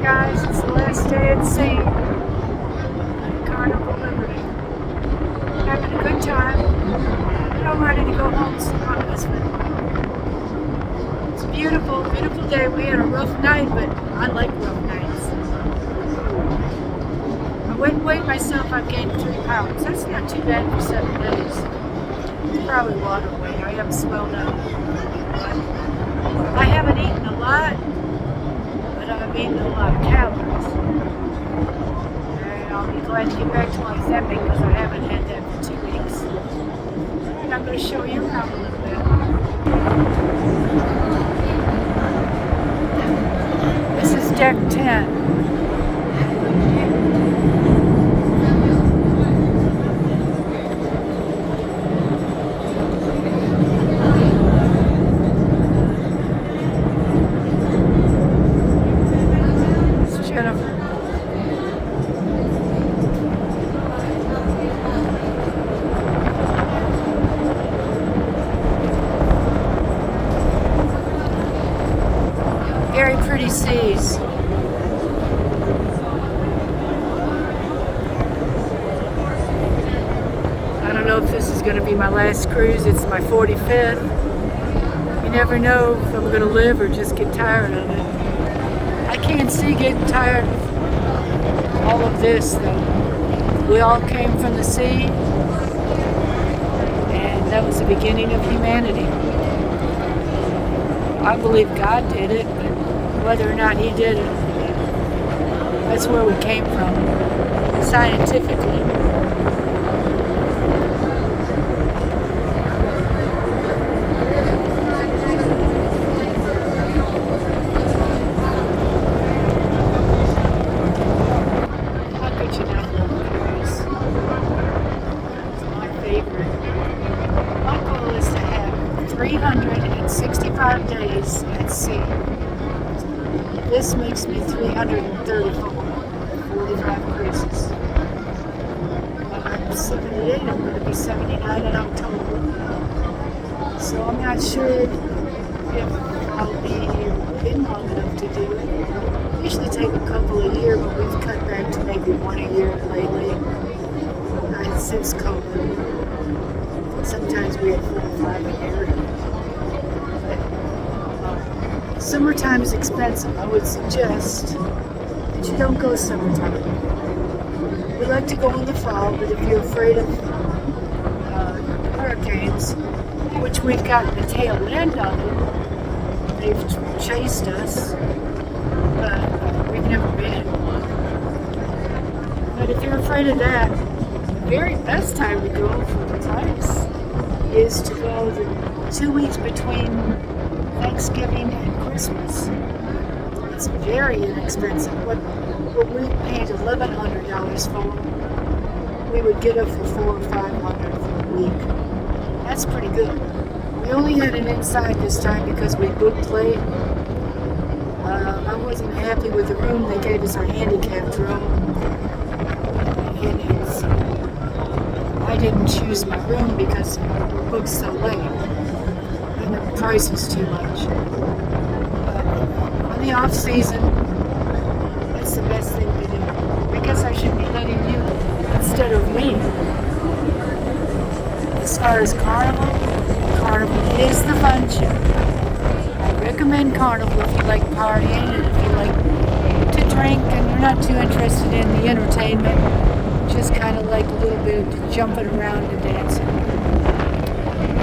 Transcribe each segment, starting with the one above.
guys, it's the last day at sea. Carnival Liberty. Having a good time. And I'm ready to go home to my husband. It's a beautiful, beautiful day. We had a rough night, but I like rough nights. I went and weighed myself. I've gained 3 pounds. That's not too bad for 7 days. It's probably water weight. I am swelled up. I haven't eaten a lot, but I've eaten a lot of calories. And I'll be glad to get back to my Ozempic because I haven't had that for 2 weeks. And I'm going to show you around a little bit. This is deck 10. Very pretty seas. I don't know if this is going to be my last cruise. It's my 45th. You never know if I'm going to live or just get tired of it. I can't see getting tired of all of this though. We all came from the sea, and that was the beginning of humanity. I believe God did it, but whether or not He did it, that's where we came from, scientifically. How could you not love Paris? It's my favorite. My goal is to have 365 days at sea. This makes me 334, 45 cruises. I'm 78, I'm going to be 79 in October. So I'm not sure if I'll be in long enough to do it. Usually take a couple a year, but we've cut back to maybe 1 a year lately. Since COVID. Sometimes we have 4 or 5 a year. Summertime is expensive. I would suggest that you don't go summertime. We like to go in the fall, but if you're afraid of hurricanes, which we've gotten the tail end of it, they've chased us, but we've never been in one. But if you're afraid of that, the very best time to go for the price is to go the 2 weeks between Thanksgiving and Christmas. It's very inexpensive. What we paid $1,100 for, we would get it for $400 or $500 for a week. That's pretty good. We only had it inside this time because we booked late. I wasn't happy with the room. They gave us our handicapped room. And I didn't choose my room because we booked so late. And the price was too much. On the off season, that's the best thing to do. I guess I should be letting you instead of me. As far as Carnival is the fun ship. I recommend Carnival if you like partying and if you like to drink and you're not too interested in the entertainment, just kind of like a little bit of jumping around and dancing.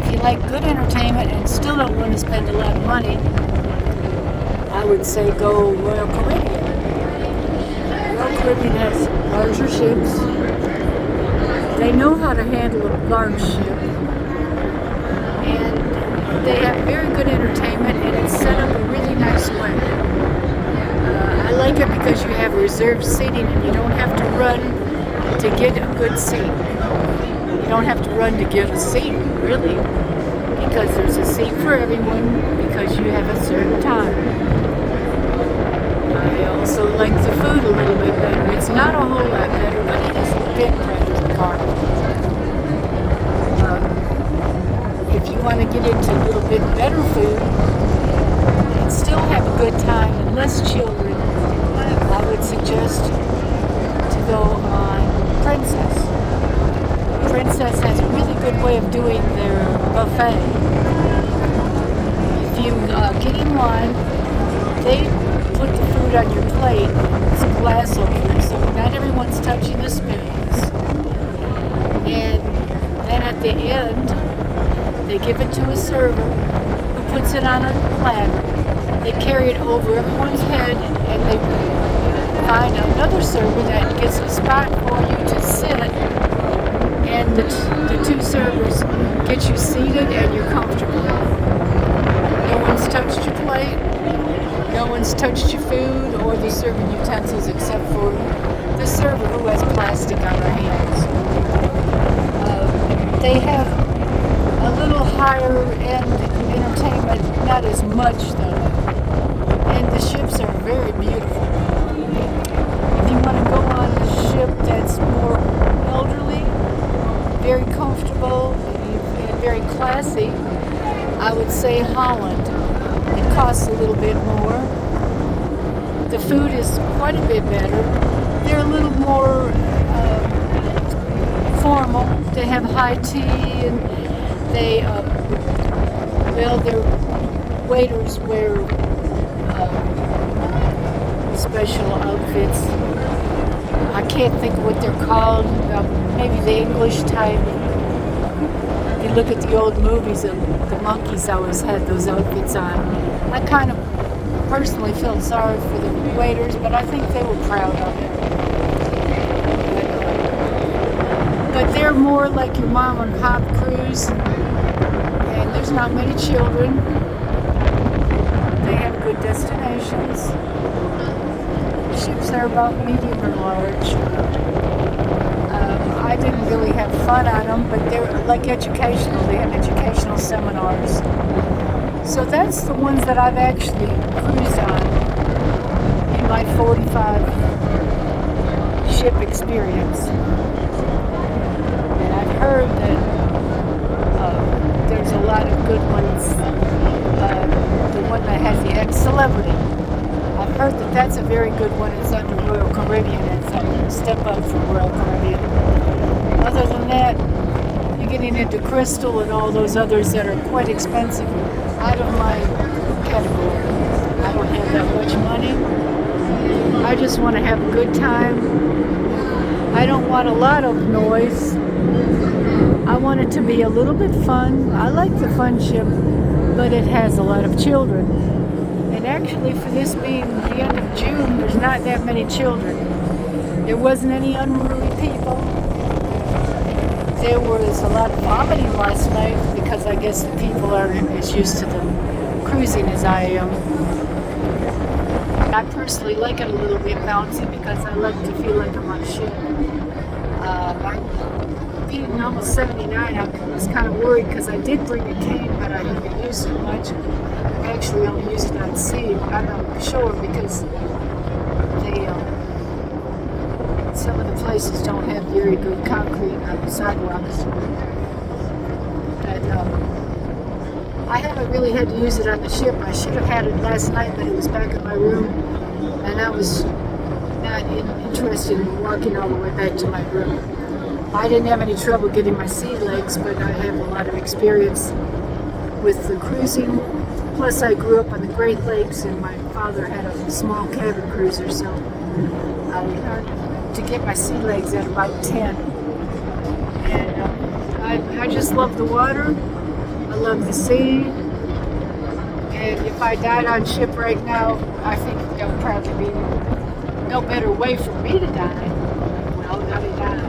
If you like good entertainment and still don't want to spend a lot of money, I would say go Royal Caribbean. Royal Caribbean has larger ships. They know how to handle a large ship. And they have very good entertainment and it's set up a really nice way. I like it because you have reserved seating and you don't have to run to get a good seat. You don't have to run to get a seat, really, because there's a seat for everyone because you have a certain time. I also like the food a little bit better. It's not a whole lot better, but it is a bit better than Carnival. If you want to get into a little bit better food and still have a good time and less children, I would suggest to go on Princess. Princess has a really good way of doing their buffet. If you get in line, they put the food on your plate. It's glass over it, so not everyone's touching the spoons. And then at the end, they give it to a server who puts it on a platter. They carry it over everyone's head, and they find another server that gets a spot for you to sit. And the two servers get you seated and you're comfortable. No one's touched your plate, no one's touched your food or the serving utensils except for the server who has plastic on their hands. They have a little higher end entertainment, not as much though. And the ships are very beautiful. If you want to go on a ship that's more elderly, very comfortable, and very classy, I would say Holland. It costs a little bit more. The food is quite a bit better. They're a little more formal. They have high tea, and they, their waiters wear special outfits. I can't think of what they're called. Maybe the English type. If you look at the old movies, the monkeys always had those outfits on. I kind of personally felt sorry for the waiters, but I think they were proud of it. But they're more like your mom and pop cruise, and there's not many children. They have good destinations. The ships are about medium or large. I didn't really have fun on them, but they're like educational. They have educational seminars. So that's the ones that I've actually cruised on in my 45 ship experience. And I've heard that there's a lot of good ones. The one that has the ex-celebrity. I've heard that that's a very good one. It's under Royal Caribbean. It's a step up from Royal Caribbean. Other than that, you're getting into Crystal and all those others that are quite expensive. Out of my category. I don't have that much money. I just want to have a good time. I don't want a lot of noise. I want it to be a little bit fun. I like the fun ship, but it has a lot of children. And actually, for this being the end of June, there's not that many children. There wasn't any unruly people. There was a lot of vomiting last night because I guess the people aren't as used to the cruising as I am. I personally like it a little bit bouncy because I like to feel like I'm on a ship. Being almost 79, I was kind of worried because I did bring a cane, but I haven't used it much. I actually only use it on sea. I'm not sure because some of the places don't have very good concrete on the sidewalks. But I haven't really had to use it on the ship. I should have had it last night, but it was back in my room, and I was not interested in walking all the way back to my room. I didn't have any trouble getting my sea legs, but I have a lot of experience with the cruising. Plus, I grew up on the Great Lakes, and my father had a small cabin cruiser, so I learned to get my sea legs at about 10. And I just love the water. I love the sea. And if I died on ship right now, I think there would probably be no better way for me to die. Well, not to die.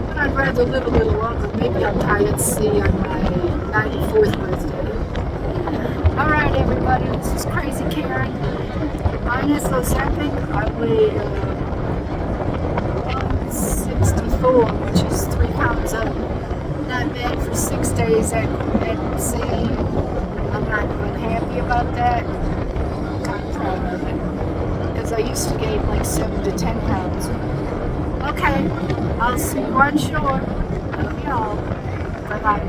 But I'd rather live a little longer. Maybe I'll die at sea on my 94th birthday. Alright, everybody, this is Crazy Karen. Minus Ozempic, I weigh 164, which is 3 pounds up. Not bad for 6 days at sea. I'm not unhappy about that. I'm kind of proud of it. Because I used to gain like 7 to 10 pounds. Okay, I'll see you on shore. Love y'all. Bye-bye.